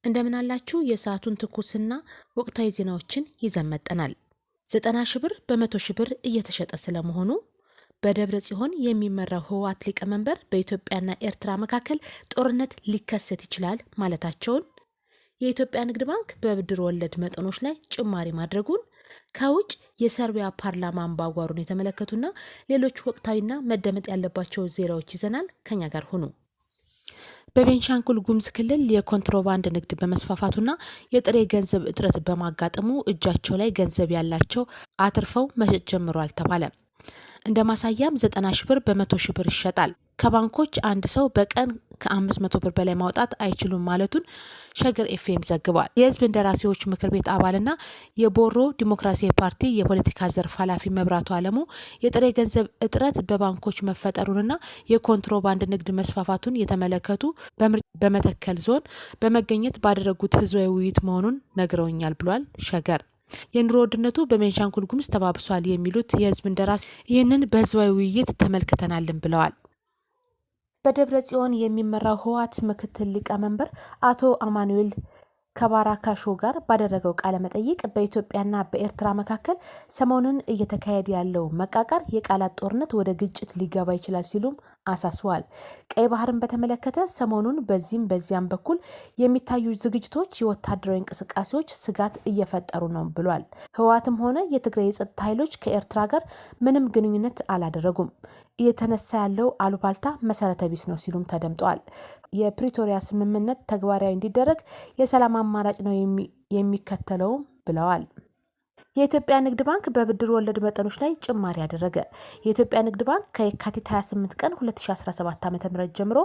እንደምን አላችሁ የሰዓቱን ትኩስና ወቅታዊ ዜናዎችን ይዘን መጥተናል። 90 ሺህ ብር በ100 ሺህ ብር እየተሸጠ ስለመሆኑ፣ በደብረ ጽዮን የሚመራው ህወሓት ሊቀመንበር በኢትዮጵያና ኤርትራ መካከል ጦርነት ሊከሰት ይችላል ማለታቸውን፣ የኢትዮጵያ ንግድ ባንክ በብድር ወለድ መጠኖች ላይ ጭማሪ ማድረጉን፣ ከውጭ የሰርቢያ ፓርላማ አምባጓሮን የተመለከቱና ሌሎች ወቅታዊና መደመጥ ያለባቸው ዜናዎች ይዘናል። ከኛ ጋር ሁኑ። በቤንሻንጉል ጉሙዝ ክልል የኮንትሮባንድ ንግድ በመስፋፋቱና የጥሬ ገንዘብ እጥረት በማጋጠሙ እጃቸው ላይ ገንዘብ ያላቸው አትርፈው መሸጥ ጀምረዋል ተባለ። እንደ ማሳያም 90 ሺህ ብር በ100 ሺህ ብር ይሸጣል። ከባንኮች አንድ ሰው በቀን ከ500 ብር በላይ ማውጣት አይችሉም ማለቱን ሸገር ኤፍኤም ዘግቧል። የህዝብ እንደራሴዎች ምክር ቤት አባልና የቦሮ ዲሞክራሲያዊ ፓርቲ የፖለቲካ ዘርፍ ኃላፊ መብራቱ አለሙ የጥሬ ገንዘብ እጥረት በባንኮች መፈጠሩንና የኮንትሮባንድ ንግድ መስፋፋቱን የተመለከቱ በመተከል ዞን በመገኘት ባደረጉት ህዝባዊ ውይይት መሆኑን ነግረውኛል ብሏል ሸገር። የኑሮ ውድነቱ በቤንሻንጉል ጉሙዝ ተባብሷል የሚሉት የህዝብ እንደራሴ ይህንን በህዝባዊ ውይይት ተመልክተናልን ብለዋል። በደብረ ጽዮን የሚመራው ህወሓት ምክትል ሊቀመንበር አቶ አማኑኤል ከባራካሾ ጋር ባደረገው ቃለ መጠይቅ በኢትዮጵያና በኤርትራ መካከል ሰሞኑን እየተካሄደ ያለው መቃቃር የቃላት ጦርነት ወደ ግጭት ሊገባ ይችላል ሲሉም አሳስበዋል። ቀይ ባህርን በተመለከተ ሰሞኑን በዚህም በዚያም በኩል የሚታዩ ዝግጅቶች የወታደራዊ እንቅስቃሴዎች ስጋት እየፈጠሩ ነው ብሏል። ህወሓትም ሆነ የትግራይ የጸጥታ ኃይሎች ከኤርትራ ጋር ምንም ግንኙነት አላደረጉም። እየተነሳ ያለው አሉባልታ መሰረተ ቢስ ነው ሲሉም ተደምጠዋል። የፕሪቶሪያ ስምምነት ተግባራዊ እንዲደረግ የሰላም አማራጭ ነው የሚከተለውም ብለዋል። የኢትዮጵያ ንግድ ባንክ በብድር ወለድ መጠኖች ላይ ጭማሪ ያደረገ። የኢትዮጵያ ንግድ ባንክ ከየካቲት 28 ቀን 2017 ዓ.ም ጀምሮ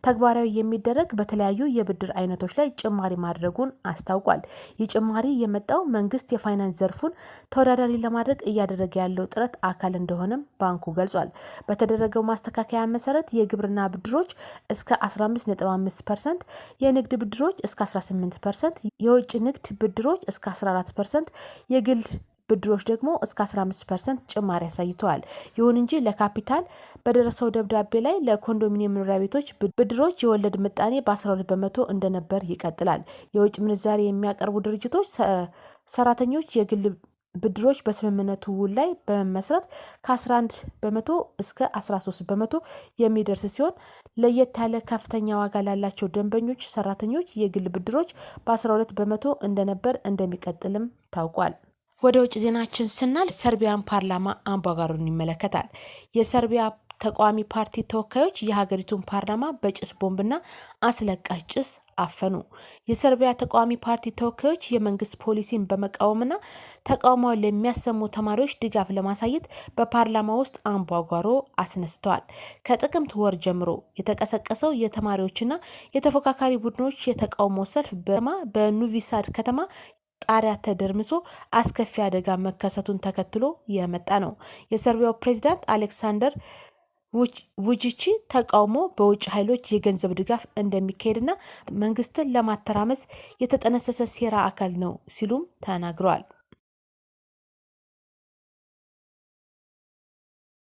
ተግባራዊ የሚደረግ በተለያዩ የብድር አይነቶች ላይ ጭማሪ ማድረጉን አስታውቋል። ይህ ጭማሪ የመጣው መንግስት የፋይናንስ ዘርፉን ተወዳዳሪ ለማድረግ እያደረገ ያለው ጥረት አካል እንደሆነም ባንኩ ገልጿል። በተደረገው ማስተካከያ መሰረት የግብርና ብድሮች እስከ 15.5%፣ የንግድ ብድሮች እስከ 18%፣ የውጭ ንግድ ብድሮች እስከ 14%፣ የግል ብድሮች ደግሞ እስከ 15% ጭማሪ አሳይተዋል። ይሁን እንጂ ለካፒታል በደረሰው ደብዳቤ ላይ ለኮንዶሚኒየም መኖሪያ ቤቶች ብድሮች የወለድ ምጣኔ በ12 በመቶ እንደነበር ይቀጥላል። የውጭ ምንዛሬ የሚያቀርቡ ድርጅቶች ሰራተኞች የግል ብድሮች በስምምነቱ ውል ላይ በመመስረት ከ11 በመቶ እስከ 13 በመቶ የሚደርስ ሲሆን ለየት ያለ ከፍተኛ ዋጋ ላላቸው ደንበኞች ሰራተኞች የግል ብድሮች በ12 በመቶ እንደነበር እንደሚቀጥልም ታውቋል። ወደ ውጭ ዜናችን ስናል ሰርቢያን ፓርላማ አምባጓሮን ይመለከታል። የሰርቢያ ተቃዋሚ ፓርቲ ተወካዮች የሀገሪቱን ፓርላማ በጭስ ቦምብና አስለቃሽ ጭስ አፈኑ። የሰርቢያ ተቃዋሚ ፓርቲ ተወካዮች የመንግስት ፖሊሲን በመቃወምና ተቃውሞውን ለሚያሰሙ ተማሪዎች ድጋፍ ለማሳየት በፓርላማ ውስጥ አምባጓሮ አስነስተዋል። ከጥቅምት ወር ጀምሮ የተቀሰቀሰው የተማሪዎችና የተፎካካሪ ቡድኖች የተቃውሞ ሰልፍ በኑቪሳድ ከተማ ጣሪያ ተደርምሶ አስከፊ አደጋ መከሰቱን ተከትሎ የመጣ ነው። የሰርቢያው ፕሬዝዳንት አሌክሳንደር vučić ተቃውሞ በውጭ ኃይሎች የገንዘብ ድጋፍ እንደሚካሄድና መንግስትን ለማተራመስ የተጠነሰሰ ሴራ አካል ነው ሲሉም ተናግረዋል።